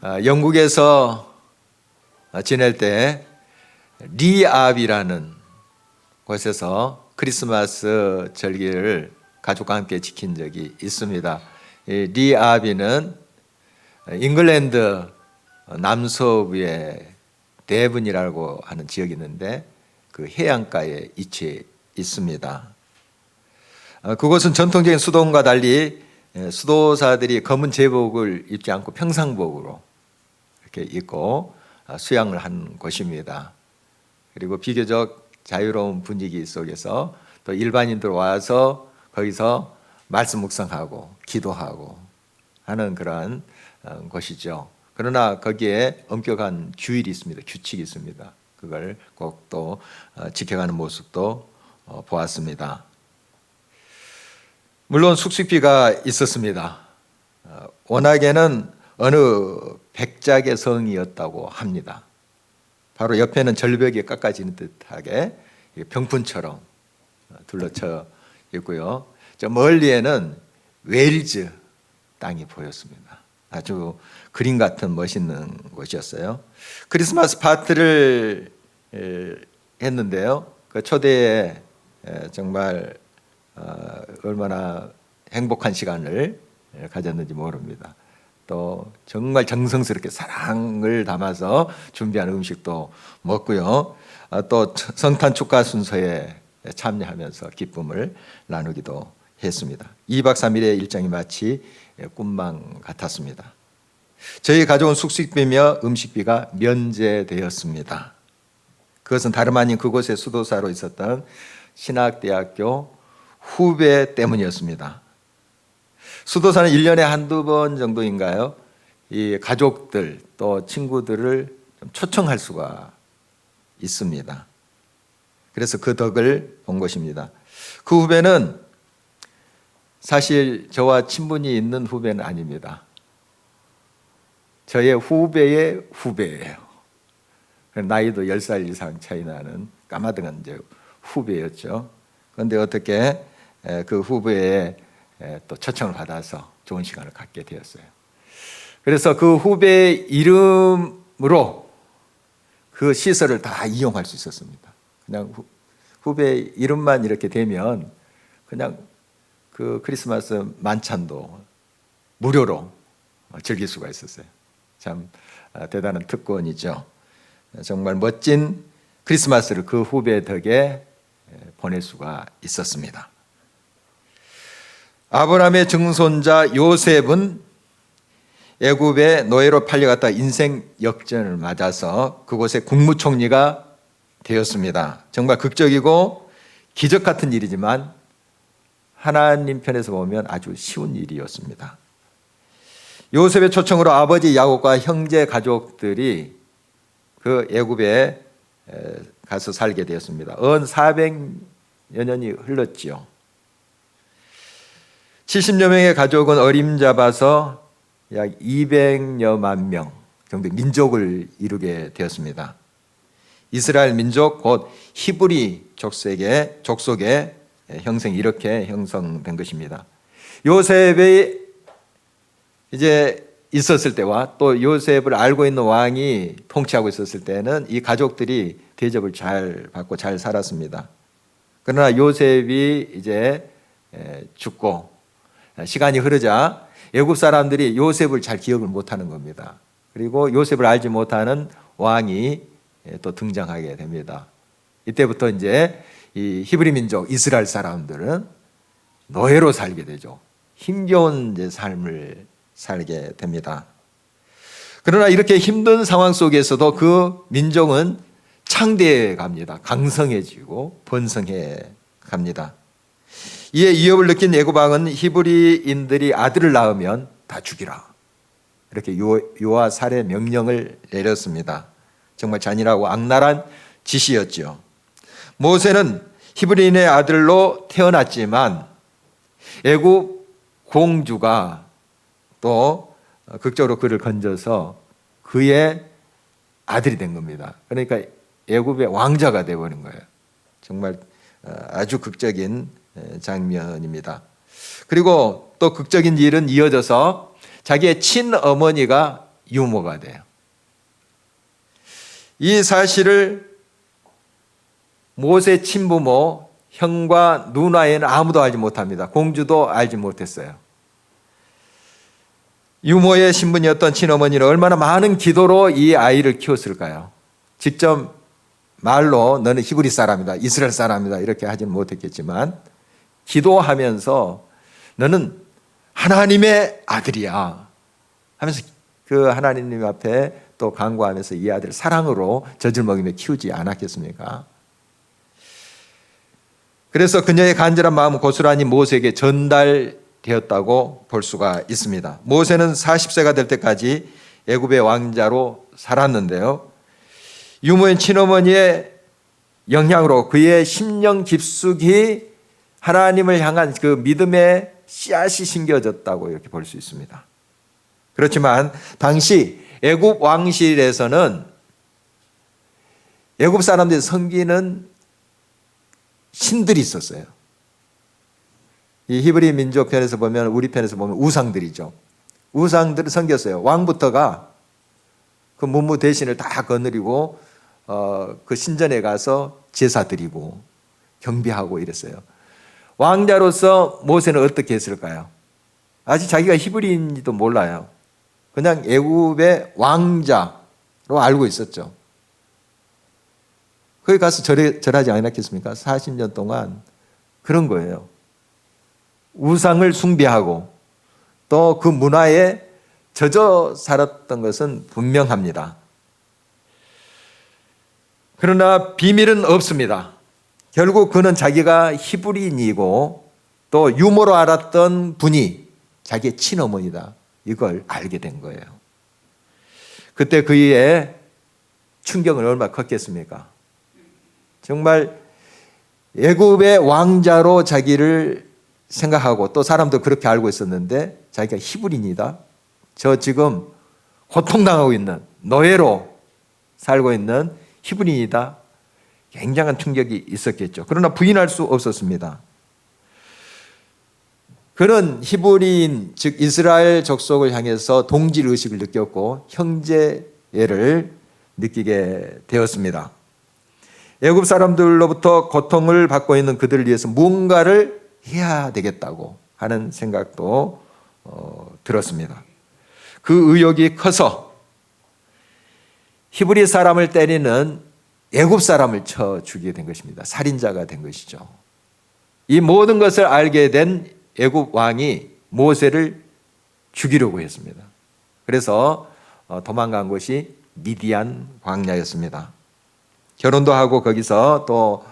영국에서 지낼 때 리압이라는 곳에서 크리스마스 절기를 가족과 함께 지킨 적이 있습니다. 이 리압이는 잉글랜드 남서부의 데븐이라고 하는 지역이 있는데 그 해안가에 위치해 있습니다. 그곳은 전통적인 수도원과 달리 수도사들이 검은 제복을 입지 않고 평상복으로 이렇게 입고 수양을 한 곳입니다. 그리고 비교적 자유로운 분위기 속에서 또 일반인들 와서 거기서 말씀 묵상하고 기도하고 하는 그러한 곳이죠. 그러나 거기에 엄격한 규율이 있습니다. 규칙이 있습니다. 그걸 꼭 또 지켜가는 모습도 보았습니다. 물론 숙식비가 있었습니다. 워낙에는 어느 백작의 성이었다고 합니다. 바로 옆에는 절벽이 깎아지는 듯하게 병풍처럼 둘러쳐 있고요. 저 멀리에는 웨일즈 땅이 보였습니다. 아주 그림 같은 멋있는 곳이었어요. 크리스마스 파티를 했는데요. 그 초대에 정말 얼마나 행복한 시간을 가졌는지 모릅니다. 또 정말 정성스럽게 사랑을 담아서 준비한 음식도 먹고요. 또 성탄 축하 순서에 참여하면서 기쁨을 나누기도 했습니다. 2박 3일의 일정이 마치 꿈만 같았습니다. 저희 가족은 숙식비며 음식비가 면제되었습니다. 그것은 다름 아닌 그곳의 수도사로 있었던 신학대학교 후배 때문이었습니다. 수도사는 1년에 한두 번 정도인가요? 이 가족들 또 친구들을 좀 초청할 수가 있습니다. 그래서 그 덕을 본 것입니다. 그 후배는 사실 저와 친분이 있는 후배는 아닙니다. 저의 후배의 후배예요. 나이도 10살 이상 차이 나는 까마득한 이제 후배였죠. 그런데 어떻게 그 후배의 또 초청을 받아서 좋은 시간을 갖게 되었어요. 그래서 그 후배의 이름으로 그 시설을 다 이용할 수 있었습니다. 그냥 후배 이름만 이렇게 되면 그냥 그 크리스마스 만찬도 무료로 즐길 수가 있었어요. 참 대단한 특권이죠. 정말 멋진 크리스마스를 그 후배 덕에 보낼 수가 있었습니다. 아브라함의 증손자 요셉은 애굽의 노예로 팔려갔다 인생 역전을 맞아서 그곳의 국무총리가 되었습니다. 정말 극적이고 기적 같은 일이지만 하나님 편에서 보면 아주 쉬운 일이었습니다. 요셉의 초청으로 아버지 야곱과 형제 가족들이 그 애굽에 가서 살게 되었습니다. 언 400여 년이 흘렀지요. 70여 명의 가족은 어림잡아서 약 200여만 명 정도 민족을 이루게 되었습니다. 이스라엘 민족 곧 히브리 족속의 형성이 이렇게 형성된 것입니다. 요셉이 이제 있었을 때와 또 요셉을 알고 있는 왕이 통치하고 있었을 때는 이 가족들이 대접을 잘 받고 잘 살았습니다. 그러나 요셉이 이제 죽고 시간이 흐르자 애굽 사람들이 요셉을 잘 기억을 못하는 겁니다. 그리고 요셉을 알지 못하는 왕이 또 등장하게 됩니다. 이때부터 이제 이 히브리 민족 이스라엘 사람들은 노예로 살게 되죠. 힘겨운 이제 삶을 살게 됩니다. 그러나 이렇게 힘든 상황 속에서도 그 민족은 창대해 갑니다. 강성해지고 번성해 갑니다. 이에 위협을 느낀 애굽 왕은 히브리인들이 아들을 낳으면 다 죽이라. 이렇게 요하 살해 명령을 내렸습니다. 정말 잔인하고 악랄한 짓이었죠. 모세는 히브리인의 아들로 태어났지만 애굽 공주가 또 극적으로 그를 건져서 그의 아들이 된 겁니다. 그러니까 애굽의 왕자가 되어버린 거예요. 정말 아주 극적인 장면입니다. 그리고 또 극적인 일은 이어져서 자기의 친어머니가 유모가 돼요. 이 사실을 모세 친부모 형과 누나에는 아무도 알지 못합니다. 공주도 알지 못했어요. 유모의 신분이었던 친어머니는 얼마나 많은 기도로 이 아이를 키웠을까요? 직접 말로 너는 히브리 사람이다, 이스라엘 사람이다 이렇게 하지는 못했겠지만 기도하면서 너는 하나님의 아들이야 하면서 그 하나님 앞에 또 간구하면서 이 아들을 사랑으로 젖을 먹이며 키우지 않았겠습니까? 그래서 그녀의 간절한 마음은 고스란히 모세에게 전달되었다고 볼 수가 있습니다. 모세는 40세가 될 때까지 애굽의 왕자로 살았는데요. 유모인 친어머니의 영향으로 그의 심령 깊숙이 하나님을 향한 그 믿음의 씨앗이 심겨졌다고 이렇게 볼 수 있습니다. 그렇지만 당시 애굽 왕실에서는 애굽 사람들이 섬기는 신들이 있었어요. 이 히브리 민족 편에서 보면, 우리 편에서 보면 우상들이죠. 우상들을 섬겼어요. 왕부터가 그 문무 대신을 다 거느리고 그 신전에 가서 제사 드리고 경배하고 이랬어요. 왕자로서 모세는 어떻게 했을까요? 아직 자기가 히브리인지도 몰라요. 그냥 애굽의 왕자로 알고 있었죠. 거기 가서 절하지 않았겠습니까? 40년 동안 그런 거예요. 우상을 숭배하고 또 그 문화에 젖어 살았던 것은 분명합니다. 그러나 비밀은 없습니다. 결국 그는 자기가 히브리인이고 또 유모로 알았던 분이 자기의 친어머니다. 이걸 알게 된 거예요. 그때 그의 충격은 얼마나 컸겠습니까? 정말 애굽의 왕자로 자기를 생각하고 또 사람도 그렇게 알고 있었는데 자기가 히브리인이다. 저 지금 고통당하고 있는 노예로 살고 있는 히브리인이다. 굉장한 충격이 있었겠죠. 그러나 부인할 수 없었습니다. 그는 히브리인 즉 이스라엘 족속을 향해서 동질의식을 느꼈고 형제애를 느끼게 되었습니다. 애굽 사람들로부터 고통을 받고 있는 그들을 위해서 무언가를 해야 되겠다고 하는 생각도 들었습니다. 그 의욕이 커서 히브리 사람을 때리는 애굽 사람을 쳐 죽이게 된 것입니다. 살인자가 된 것이죠. 이 모든 것을 알게 된 애굽 왕이 모세를 죽이려고 했습니다. 그래서 도망간 곳이 미디안 광야였습니다. 결혼도 하고 거기서 또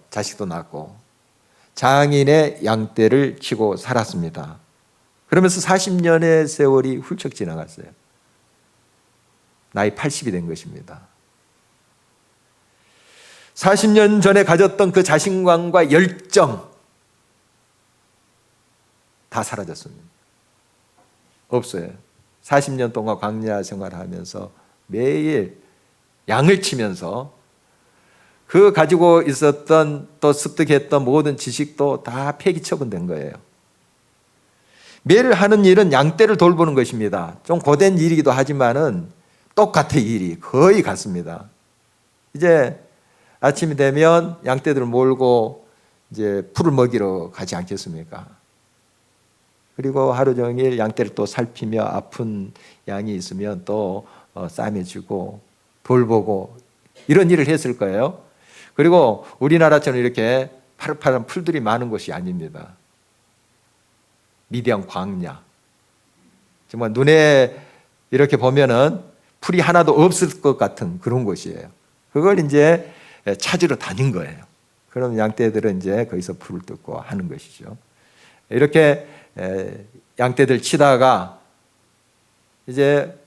자식도 낳고 장인의 양떼를 치고 살았습니다. 그러면서 40년의 세월이 훌쩍 지나갔어요. 나이 80이 된 것입니다. 40년 전에 가졌던 그 자신감과 열정 다 사라졌습니다. 없어요. 40년 동안 광야 생활을 하면서 매일 양을 치면서 그 가지고 있었던 또 습득했던 모든 지식도 다 폐기 처분된 거예요. 매일 하는 일은 양떼를 돌보는 것입니다. 좀 고된 일이기도 하지만은 똑같아 일이 거의 같습니다. 이제 아침이 되면 양떼들을 몰고 이제 풀을 먹이러 가지 않겠습니까? 그리고 하루 종일 양떼를 또 살피며 아픈 양이 있으면 또 싸매주고 돌보고 이런 일을 했을 거예요. 그리고 우리나라처럼 이렇게 파릇파릇한 풀들이 많은 곳이 아닙니다. 미디안 광야. 정말 눈에 이렇게 보면은 풀이 하나도 없을 것 같은 그런 곳이에요. 그걸 이제 찾으러 다닌 거예요. 그럼 양떼들은 이제 거기서 풀을 뜯고 하는 것이죠. 이렇게 양떼들 치다가 이제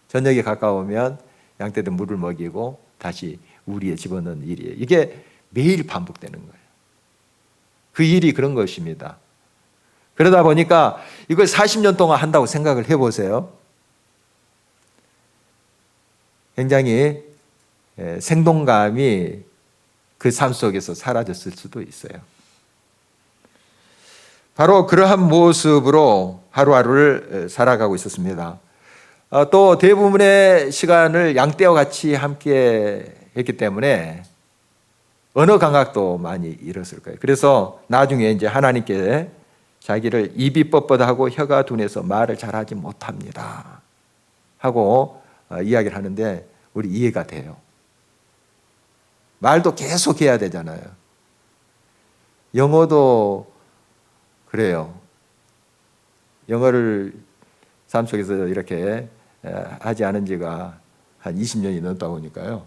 저녁이 가까우면 양떼들 물을 먹이고 다시 우리에 집어넣는 일이에요. 이게 매일 반복되는 거예요. 그 일이 그런 것입니다. 그러다 보니까 이걸 40년 동안 한다고 생각을 해보세요. 굉장히 생동감이 그 삶 속에서 사라졌을 수도 있어요. 바로 그러한 모습으로 하루하루를 살아가고 있었습니다. 또 대부분의 시간을 양떼와 같이 함께 했기 때문에 언어 감각도 많이 잃었을 거예요. 그래서 나중에 이제 하나님께 자기를 입이 뻣뻣하고 혀가 둔해서 말을 잘하지 못합니다 하고 이야기를 하는데 우리 이해가 돼요. 말도 계속 해야 되잖아요. 영어도 그래요. 영어를 삶 속에서 이렇게 하지 않은 지가 한 20년이 넘다 보니까요.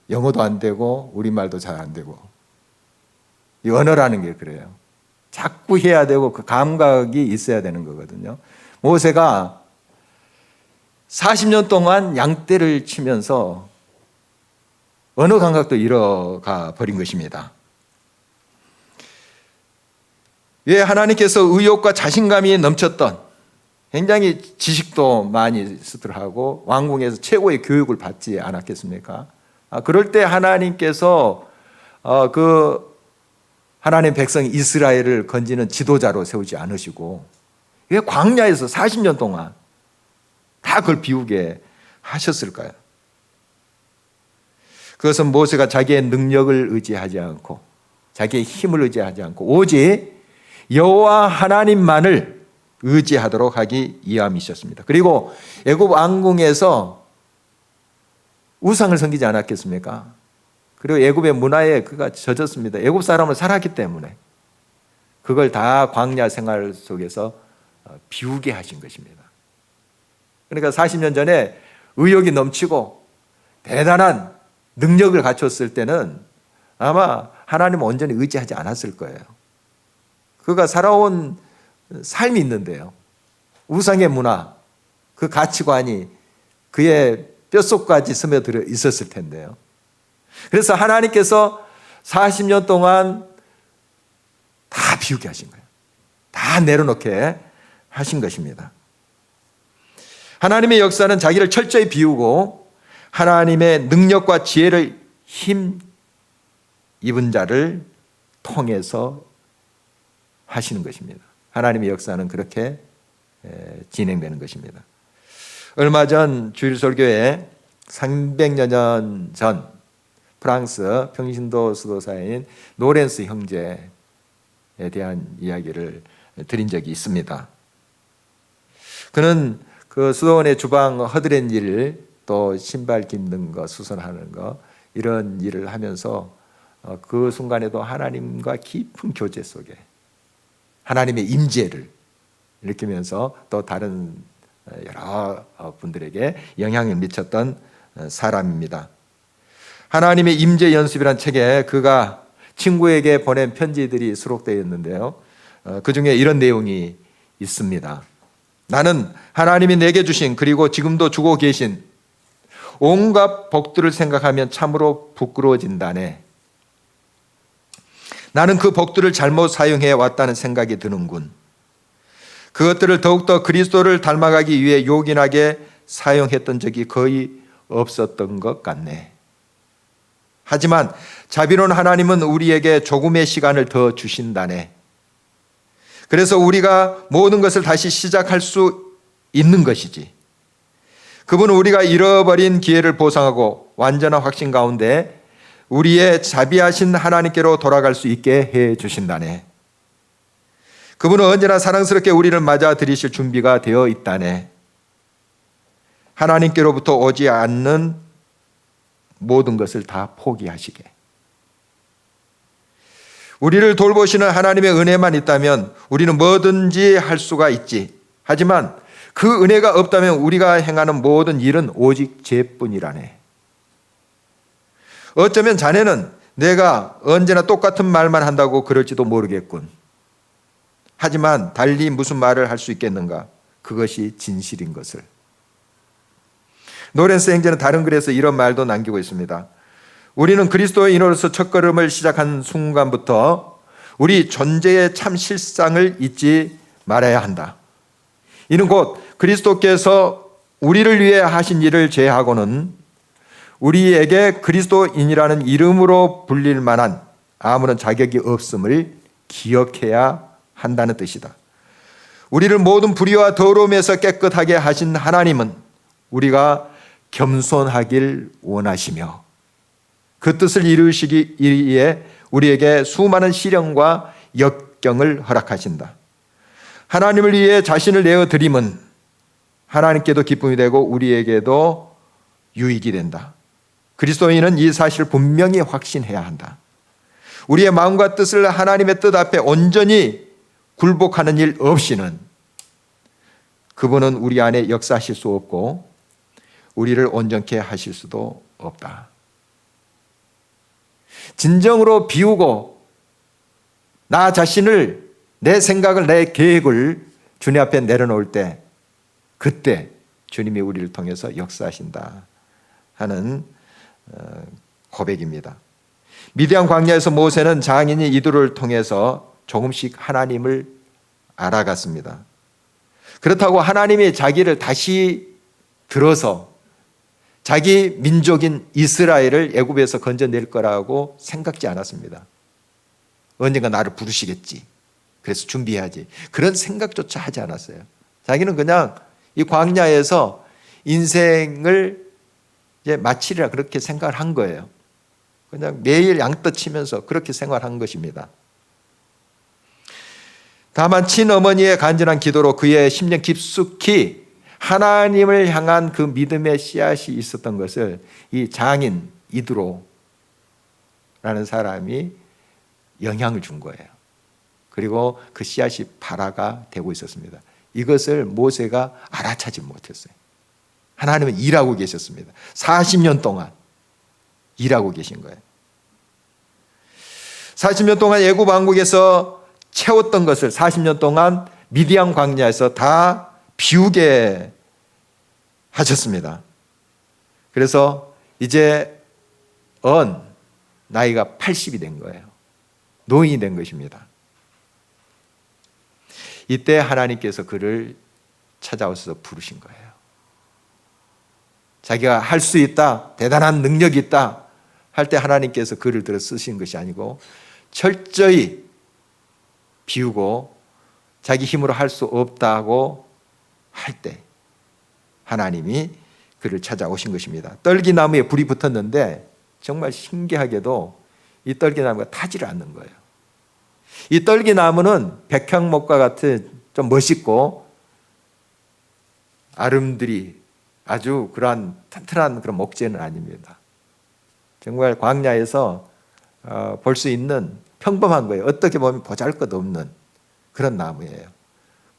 영어도 안 되고 우리말도 잘 안 되고. 이 언어라는 게 그래요. 자꾸 해야 되고 그 감각이 있어야 되는 거거든요. 모세가 40년 동안 양떼를 치면서 언어 감각도 잃어가 버린 것입니다. 왜 하나님께서 의욕과 자신감이 넘쳤던 굉장히 지식도 많이 습득하고 왕궁에서 최고의 교육을 받지 않았겠습니까? 그럴 때 하나님께서 그 하나님의 백성 이스라엘을 건지는 지도자로 세우지 않으시고 왜 광야에서 40년 동안 다 그걸 비우게 하셨을까요? 그것은 모세가 자기의 능력을 의지하지 않고 자기의 힘을 의지하지 않고 오직 여호와 하나님만을 의지하도록 하기 위함이셨습니다. 그리고 애굽 왕궁에서 우상을 섬기지 않았겠습니까? 그리고 애굽의 문화에 그가 젖었습니다. 애굽 사람을 살았기 때문에 그걸 다 광야 생활 속에서 비우게 하신 것입니다. 그러니까 40년 전에 의욕이 넘치고 대단한 능력을 갖췄을 때는 아마 하나님을 온전히 의지하지 않았을 거예요. 그가 살아온 삶이 있는데요. 우상의 문화, 그 가치관이 그의 뼛속까지 스며들어 있었을 텐데요. 그래서 하나님께서 40년 동안 다 비우게 하신 거예요. 다 내려놓게 하신 것입니다. 하나님의 역사는 자기를 철저히 비우고 하나님의 능력과 지혜를 힘 입은 자를 통해서 하시는 것입니다. 하나님의 역사는 그렇게 진행되는 것입니다. 얼마 전 주일설교에 300여 년 전 프랑스 평신도 수도사인 노렌스 형제에 대한 이야기를 드린 적이 있습니다. 그는 그 수도원의 주방 허드렛 일, 또 신발 깁는 거, 수선하는 거 이런 일을 하면서 그 순간에도 하나님과 깊은 교제 속에 하나님의 임재를 느끼면서 또 다른 여러 분들에게 영향을 미쳤던 사람입니다. 하나님의 임재 연습이란 책에 그가 친구에게 보낸 편지들이 수록되어 있는데요. 그 중에 이런 내용이 있습니다. 나는 하나님이 내게 주신 그리고 지금도 주고 계신 온갖 복들을 생각하면 참으로 부끄러워진다네. 나는 그 복들을 잘못 사용해 왔다는 생각이 드는군. 그것들을 더욱더 그리스도를 닮아가기 위해 요긴하게 사용했던 적이 거의 없었던 것 같네. 하지만 자비로운 하나님은 우리에게 조금의 시간을 더 주신다네. 그래서 우리가 모든 것을 다시 시작할 수 있는 것이지. 그분은 우리가 잃어버린 기회를 보상하고 완전한 확신 가운데 우리의 자비하신 하나님께로 돌아갈 수 있게 해 주신다네. 그분은 언제나 사랑스럽게 우리를 맞아들이실 준비가 되어 있다네. 하나님께로부터 오지 않는 모든 것을 다 포기하시게. 우리를 돌보시는 하나님의 은혜만 있다면 우리는 뭐든지 할 수가 있지. 하지만 그 은혜가 없다면 우리가 행하는 모든 일은 오직 죄뿐이라네. 어쩌면 자네는 내가 언제나 똑같은 말만 한다고 그럴지도 모르겠군. 하지만 달리 무슨 말을 할 수 있겠는가? 그것이 진실인 것을. 노렌스 형제는 다른 글에서 이런 말도 남기고 있습니다. 우리는 그리스도인으로서 첫걸음을 시작한 순간부터 우리 존재의 참 실상을 잊지 말아야 한다. 이는 곧 그리스도께서 우리를 위해 하신 일을 제하고는 우리에게 그리스도인이라는 이름으로 불릴 만한 아무런 자격이 없음을 기억해야 한다는 뜻이다. 우리를 모든 불의와 더러움에서 깨끗하게 하신 하나님은 우리가 겸손하길 원하시며 그 뜻을 이루시기 위해 우리에게 수많은 시련과 역경을 허락하신다. 하나님을 위해 자신을 내어드림은 하나님께도 기쁨이 되고 우리에게도 유익이 된다. 그리스도인은 이 사실을 분명히 확신해야 한다. 우리의 마음과 뜻을 하나님의 뜻 앞에 온전히 굴복하는 일 없이는 그분은 우리 안에 역사하실 수 없고 우리를 온전케 하실 수도 없다. 진정으로 비우고 나 자신을, 내 생각을, 내 계획을 주님 앞에 내려놓을 때 그때 주님이 우리를 통해서 역사하신다 하는 고백입니다. 미디안 광야에서 모세는 장인이 이두를 통해서 조금씩 하나님을 알아갔습니다. 그렇다고 하나님이 자기를 다시 들어서 자기 민족인 이스라엘을 애굽에서 건져낼 거라고 생각지 않았습니다. 언젠가 나를 부르시겠지. 그래서 준비해야지. 그런 생각조차 하지 않았어요. 자기는 그냥 이 광야에서 인생을 이제 마치리라 그렇게 생각을 한 거예요. 그냥 매일 양떼 치면서 그렇게 생활한 것입니다. 다만 친어머니의 간절한 기도로 그의 심령 깊숙이 하나님을 향한 그 믿음의 씨앗이 있었던 것을 이 장인 이드로라는 사람이 영향을 준 거예요. 그리고 그 씨앗이 발화가 되고 있었습니다. 이것을 모세가 알아차지 못했어요. 하나님은 일하고 계셨습니다. 40년 동안 일하고 계신 거예요. 40년 동안 애굽 왕국에서 채웠던 것을 40년 동안 미디안 광야에서 다 비우게 하셨습니다. 그래서 이제 나이가 80이 된 거예요. 노인이 된 것입니다. 이때 하나님께서 그를 찾아오셔서 부르신 거예요. 자기가 할 수 있다, 대단한 능력이 있다 할 때 하나님께서 그를 들어 쓰신 것이 아니고 철저히 비우고 자기 힘으로 할 수 없다고 할 때 하나님이 그를 찾아오신 것입니다. 떨기나무에 불이 붙었는데 정말 신기하게도 이 떨기나무가 타지를 않는 거예요. 이 떨기나무는 백향목과 같은 좀 멋있고 아름드리 아주 그러한 튼튼한 그런 목재는 아닙니다. 정말 광야에서 볼 수 있는 평범한 거예요. 어떻게 보면 보잘것없는 그런 나무예요.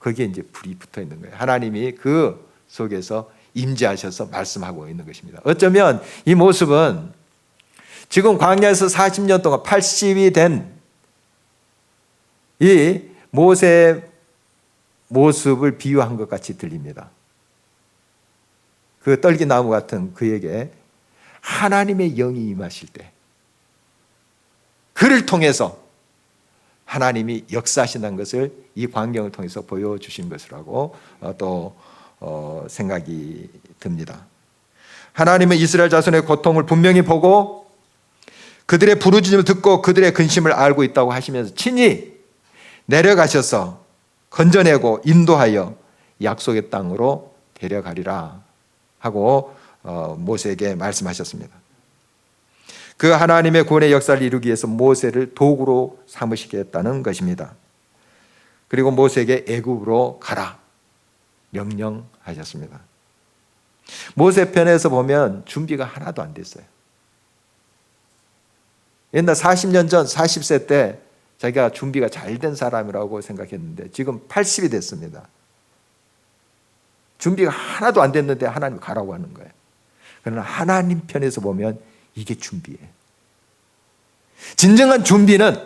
거기에 이제 불이 붙어 있는 거예요. 하나님이 그 속에서 임재하셔서 말씀하고 있는 것입니다. 어쩌면 이 모습은 지금 광야에서 40년 동안 80이 된 이 모세의 모습을 비유한 것 같이 들립니다. 그 떨기나무 같은 그에게 하나님의 영이 임하실 때 그를 통해서 하나님이 역사하신다는 것을 이 광경을 통해서 보여주신 것이라고 또 생각이 듭니다. 하나님은 이스라엘 자손의 고통을 분명히 보고 그들의 부르짖음을 듣고 그들의 근심을 알고 있다고 하시면서 친히 내려가셔서 건져내고 인도하여 약속의 땅으로 데려가리라 하고 모세에게 말씀하셨습니다. 그 하나님의 구원의 역사를 이루기 위해서 모세를 도구로 삼으시겠다는 것입니다. 그리고 모세에게 애굽으로 가라 명령하셨습니다. 모세 편에서 보면 준비가 하나도 안 됐어요. 옛날 40년 전 40세 때 자기가 준비가 잘 된 사람이라고 생각했는데 지금 80이 됐습니다. 준비가 하나도 안 됐는데 하나님 가라고 하는 거예요. 그러나 하나님 편에서 보면 이게 준비예요. 진정한 준비는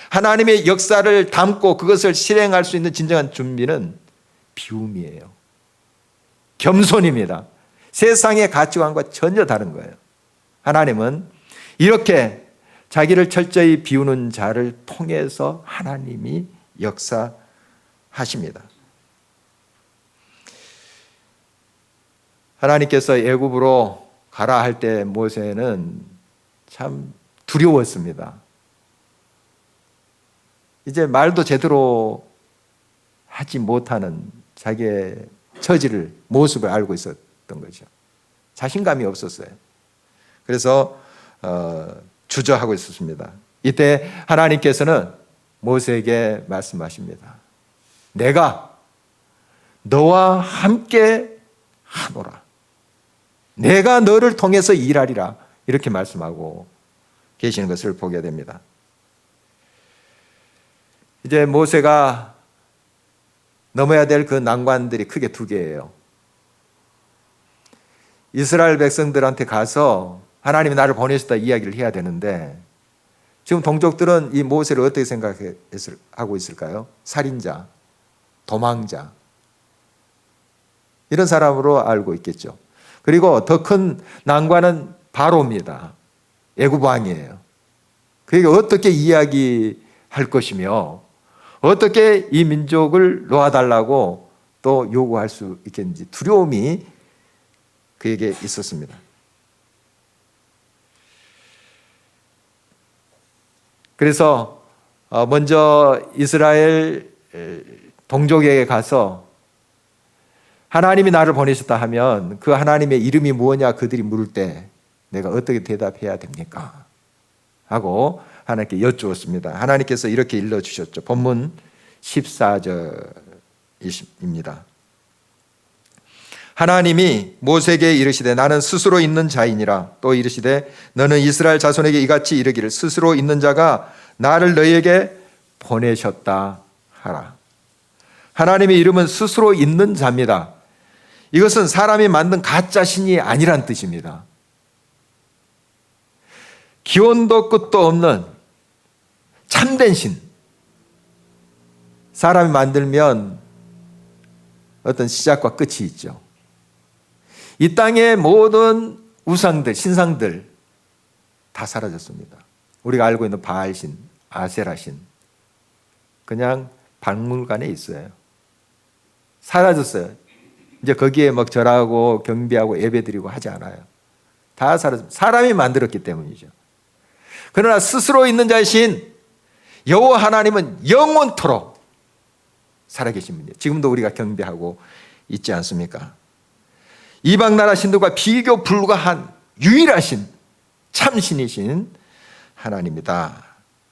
하나님의 역사를 담고 그것을 실행할 수 있는 진정한 준비는 비움이에요. 겸손입니다. 세상의 가치관과 전혀 다른 거예요. 하나님은 이렇게 자기를 철저히 비우는 자를 통해서 하나님이 역사하십니다. 하나님께서 애굽으로 가라 할 때 모세는 참 두려웠습니다. 이제 말도 제대로 하지 못하는 자기의 처지를, 모습을 알고 있었던 거죠. 자신감이 없었어요. 그래서 주저하고 있었습니다. 이때 하나님께서는 모세에게 말씀하십니다. 내가 너와 함께 하노라. 내가 너를 통해서 일하리라. 이렇게 말씀하고 계시는 것을 보게 됩니다. 이제 모세가 넘어야 될 그 난관들이 크게 두 개예요. 이스라엘 백성들한테 가서 하나님이 나를 보내셨다 이야기를 해야 되는데, 지금 동족들은 이 모세를 어떻게 생각하고 있을까요? 살인자, 도망자, 이런 사람으로 알고 있겠죠. 그리고 더 큰 난관은 바로입니다. 애굽 왕이에요. 그에게 어떻게 이야기할 것이며 어떻게 이 민족을 놓아달라고 또 요구할 수 있겠는지 두려움이 그에게 있었습니다. 그래서 먼저 이스라엘 동족에게 가서 하나님이 나를 보내셨다 하면 그 하나님의 이름이 무엇냐 그들이 물을 때 내가 어떻게 대답해야 됩니까? 하고 하나님께 여쭈었습니다. 하나님께서 이렇게 일러주셨죠. 본문 14절입니다. 하나님이 모세에게 이르시되 나는 스스로 있는 자이니라. 또 이르시되 너는 이스라엘 자손에게 이같이 이르기를 스스로 있는 자가 나를 너희에게 보내셨다 하라. 하나님의 이름은 스스로 있는 자입니다. 이것은 사람이 만든 가짜 신이 아니란 뜻입니다. 기원도 끝도 없는 참된 신. 사람이 만들면 어떤 시작과 끝이 있죠. 이 땅의 모든 우상들, 신상들 다 사라졌습니다. 우리가 알고 있는 바알신, 아세라신 그냥 박물관에 있어요. 사라졌어요. 이제 거기에 막 절하고 경배하고 예배드리고 하지 않아요. 다 사라졌습니다. 사람이 만들었기 때문이죠. 그러나 스스로 있는 자신 여호와 하나님은 영원토록 살아계신 분이에요. 지금도 우리가 경배하고 있지 않습니까? 이방 나라 신들과 비교 불가한 유일하신 참신이신 하나님이다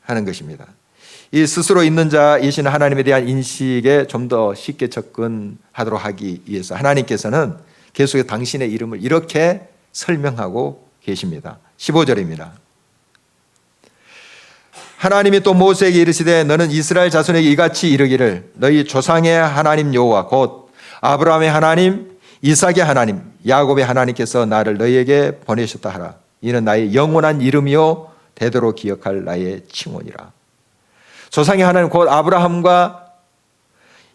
하는 것입니다. 이 스스로 있는 자이신 하나님에 대한 인식에 좀 더 쉽게 접근하도록 하기 위해서 하나님께서는 계속해서 당신의 이름을 이렇게 설명하고 계십니다. 15절입니다. 하나님이 또 모세에게 이르시되 너는 이스라엘 자손에게 이같이 이르기를 너희 조상의 하나님 여호와 곧 아브라함의 하나님 이삭의 하나님 야곱의 하나님께서 나를 너희에게 보내셨다 하라. 이는 나의 영원한 이름이요 대대로 기억할 나의 칭호니라. 조상의 하나님 곧 아브라함과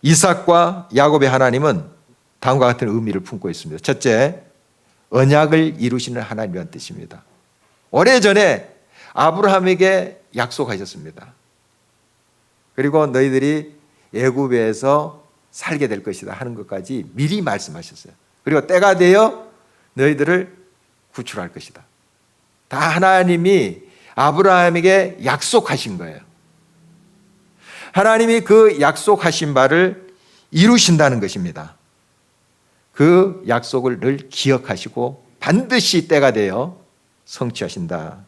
이삭과 야곱의 하나님은 다음과 같은 의미를 품고 있습니다. 첫째, 언약을 이루시는 하나님이라는 뜻입니다. 오래전에 아브라함에게 약속하셨습니다. 그리고 너희들이 애굽에서 살게 될 것이다 하는 것까지 미리 말씀하셨어요. 그리고 때가 되어 너희들을 구출할 것이다. 다 하나님이 아브라함에게 약속하신 거예요. 하나님이 그 약속하신 바를 이루신다는 것입니다. 그 약속을 늘 기억하시고 반드시 때가 되어 성취하신다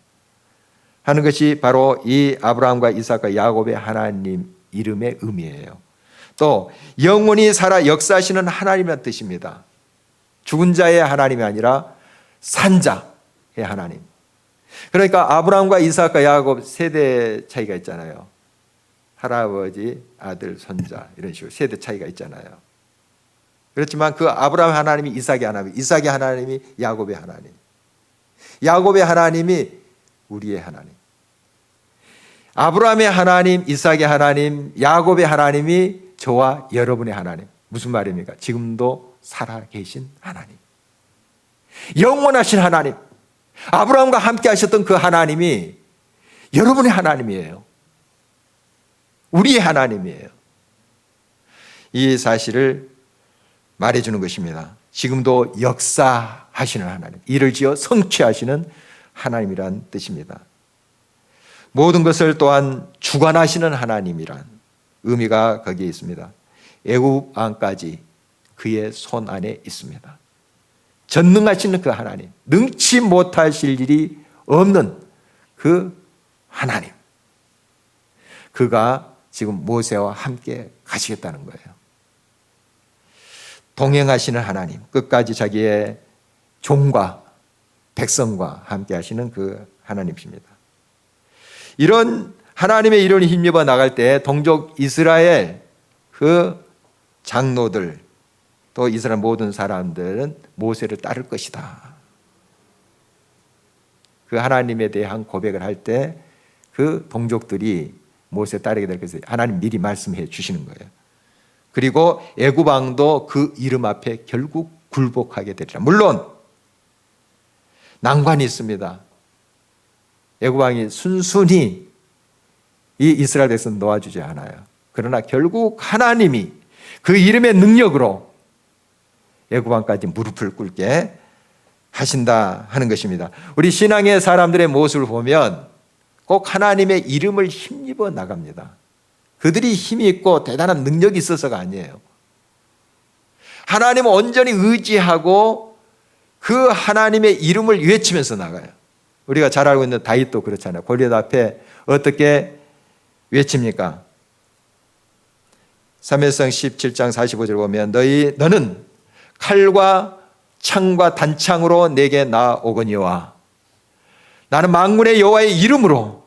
하는 것이 바로 이 아브라함과 이삭과 야곱의 하나님 이름의 의미예요. 또 영원히 살아 역사하시는 하나님이라는 뜻입니다. 죽은 자의 하나님이 아니라 산자의 하나님. 그러니까 아브라함과 이삭과 야곱 세대 차이가 있잖아요. 할아버지, 아들, 손자 이런 식으로 세대 차이가 있잖아요. 그렇지만 그 아브라함의 하나님이 이삭의 하나님, 이삭의 하나님이 야곱의 하나님, 야곱의 하나님이 우리의 하나님. 아브라함의 하나님, 이삭의 하나님, 야곱의 하나님이 저와 여러분의 하나님. 무슨 말입니까? 지금도 살아계신 하나님, 영원하신 하나님, 아브라함과 함께 하셨던 그 하나님이 여러분의 하나님이에요. 우리의 하나님이에요. 이 사실을 말해주는 것입니다. 지금도 역사하시는 하나님, 이를 지어 성취하시는 하나님이란 뜻입니다. 모든 것을 또한 주관하시는 하나님이란 의미가 거기에 있습니다. 애굽 왕까지 그의 손 안에 있습니다. 전능하시는 그 하나님, 능치 못하실 일이 없는 그 하나님, 그가 지금 모세와 함께 가시겠다는 거예요. 동행하시는 하나님, 끝까지 자기의 종과 백성과 함께 하시는 그 하나님이십니다. 이런 하나님의 이름을 힘입어 나갈 때 동족 이스라엘 그 장로들 또 이스라엘 모든 사람들은 모세를 따를 것이다. 그 하나님에 대한 고백을 할 때 그 동족들이 모세 따르게 될 것을 하나님 미리 말씀해 주시는 거예요. 그리고 애굽 왕도 그 이름 앞에 결국 굴복하게 되리라. 물론 난관이 있습니다. 애굽 왕이 순순히 이 이스라엘 백성 놓아주지 않아요. 그러나 결국 하나님이 그 이름의 능력으로 애굽 왕까지 무릎을 꿇게 하신다 하는 것입니다. 우리 신앙의 사람들의 모습을 보면 꼭 하나님의 이름을 힘입어 나갑니다. 그들이 힘이 있고 대단한 능력이 있어서가 아니에요. 하나님을 온전히 의지하고 그 하나님의 이름을 외치면서 나가요. 우리가 잘 알고 있는 다윗도 그렇잖아요. 골리앗 앞에 어떻게 외칩니까? 사무엘상 17장 45절 보면 너는 칼과 창과 단창으로 내게 나오거니와 나는 만군의 여호와의 이름으로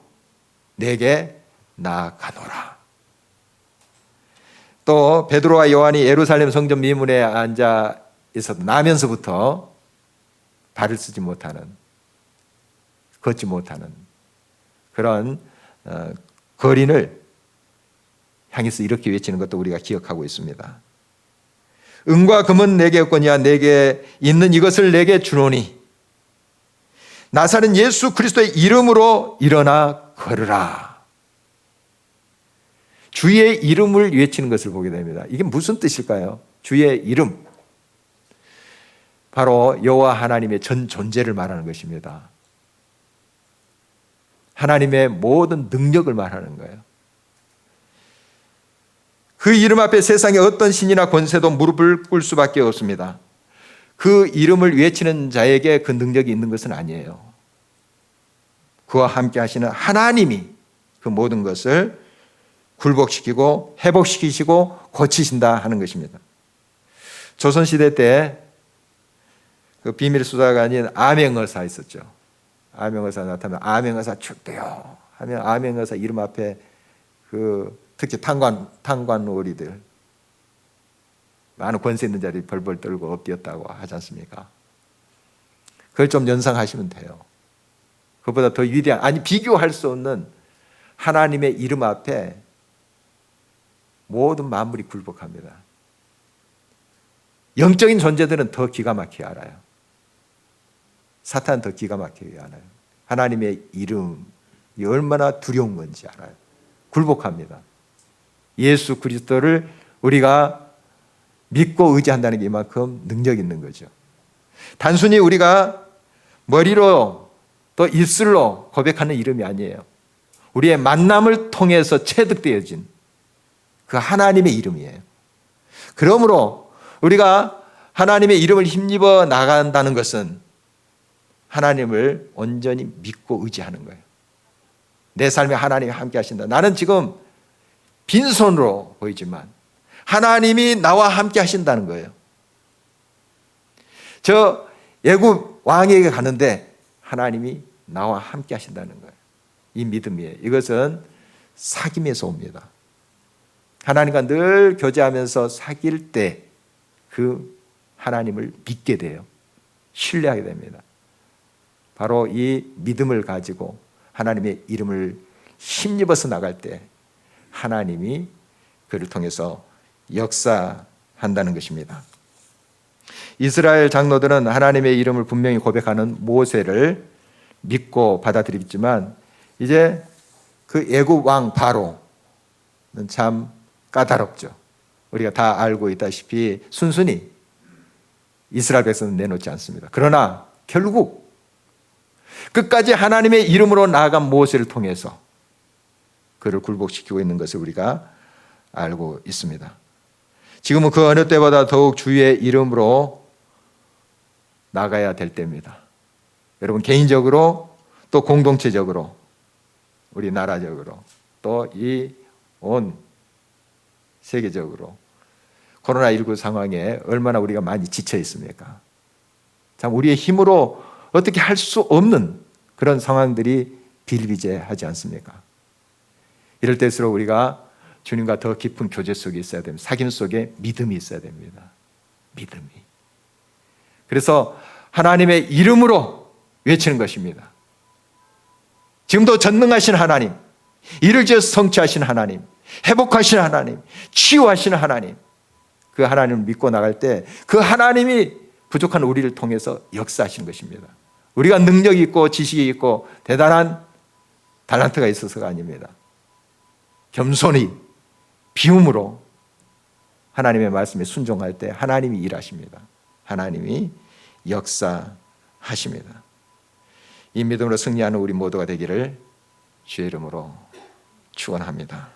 내게 나아가노라. 또 베드로와 요한이 예루살렘 성전 미문에 앉아 있어도 나면서부터 발을 쓰지 못하는, 걷지 못하는 그런 거린을 향해서 이렇게 외치는 것도 우리가 기억하고 있습니다. 은과 금은 내게 없거니와 내게 있는 이것을 내게 주노니 나사렛 예수 그리스도의 이름으로 일어나 걸으라. 주의 이름을 외치는 것을 보게 됩니다. 이게 무슨 뜻일까요? 주의 이름, 바로 여호와 하나님의 전 존재를 말하는 것입니다. 하나님의 모든 능력을 말하는 거예요. 그 이름 앞에 세상에 어떤 신이나 권세도 무릎을 꿇을 수밖에 없습니다. 그 이름을 외치는 자에게 그 능력이 있는 것은 아니에요. 그와 함께 하시는 하나님이 그 모든 것을 굴복시키고 회복시키시고 고치신다 하는 것입니다. 조선시대 때 그 비밀 수사관인 암행어사 있었죠. 암행어사 나타나면 암행어사 출두요 하면 암행어사 이름 앞에 그 특히 탄관오리들 많은 권세 있는 자들이 벌벌 떨고 엎드렸다고 하지 않습니까? 그걸 좀 연상하시면 돼요. 그보다 더 위대한, 아니 비교할 수 없는 하나님의 이름 앞에 모든 만물이 굴복합니다. 영적인 존재들은 더 기가 막히게 알아요. 사탄은 더 기가 막히게 알아요. 하나님의 이름이 얼마나 두려운 건지 알아요. 굴복합니다. 예수 그리스도를 우리가 믿고 의지한다는 게 이만큼 능력 있는 거죠. 단순히 우리가 머리로 또 입술로 고백하는 이름이 아니에요. 우리의 만남을 통해서 체득되어진 그 하나님의 이름이에요. 그러므로 우리가 하나님의 이름을 힘입어 나간다는 것은 하나님을 온전히 믿고 의지하는 거예요. 내 삶에 하나님이 함께 하신다. 나는 지금 빈손으로 보이지만 하나님이 나와 함께 하신다는 거예요. 저 애굽 왕에게 가는데 하나님이 나와 함께 하신다는 거예요. 이 믿음이에요. 이것은 사귐에서 옵니다. 하나님과 늘 교제하면서 사귈 때 그 하나님을 믿게 돼요. 신뢰하게 됩니다. 바로 이 믿음을 가지고 하나님의 이름을 힘입어서 나갈 때 하나님이 그를 통해서 역사한다는 것입니다. 이스라엘 장로들은 하나님의 이름을 분명히 고백하는 모세를 믿고 받아들이겠지만 이제 그 애굽 왕 바로는 참 까다롭죠. 우리가 다 알고 있다시피 순순히 이스라엘 백성은 내놓지 않습니다. 그러나 결국 끝까지 하나님의 이름으로 나아간 모세를 통해서 그를 굴복시키고 있는 것을 우리가 알고 있습니다. 지금은 그 어느 때보다 더욱 주의 이름으로 나가야 될 때입니다. 여러분 개인적으로 또 공동체적으로 우리 나라적으로 또 이 온 세계적으로 코로나19 상황에 얼마나 우리가 많이 지쳐 있습니까? 참 우리의 힘으로 어떻게 할 수 없는 그런 상황들이 비일비재하지 않습니까? 이럴 때일수록 우리가 주님과 더 깊은 교제 속에 있어야 됩니다. 사귐 속에 믿음이 있어야 됩니다. 믿음이. 그래서 하나님의 이름으로 외치는 것입니다. 지금도 전능하신 하나님, 이를 지어서 성취하신 하나님, 회복하신 하나님, 치유하시는 하나님, 그 하나님을 믿고 나갈 때 그 하나님이 부족한 우리를 통해서 역사하시는 것입니다. 우리가 능력이 있고 지식이 있고 대단한 달란트가 있어서가 아닙니다. 겸손히 비움으로 하나님의 말씀에 순종할 때 하나님이 일하십니다. 하나님이 역사하십니다. 이 믿음으로 승리하는 우리 모두가 되기를 주의 이름으로 축원합니다.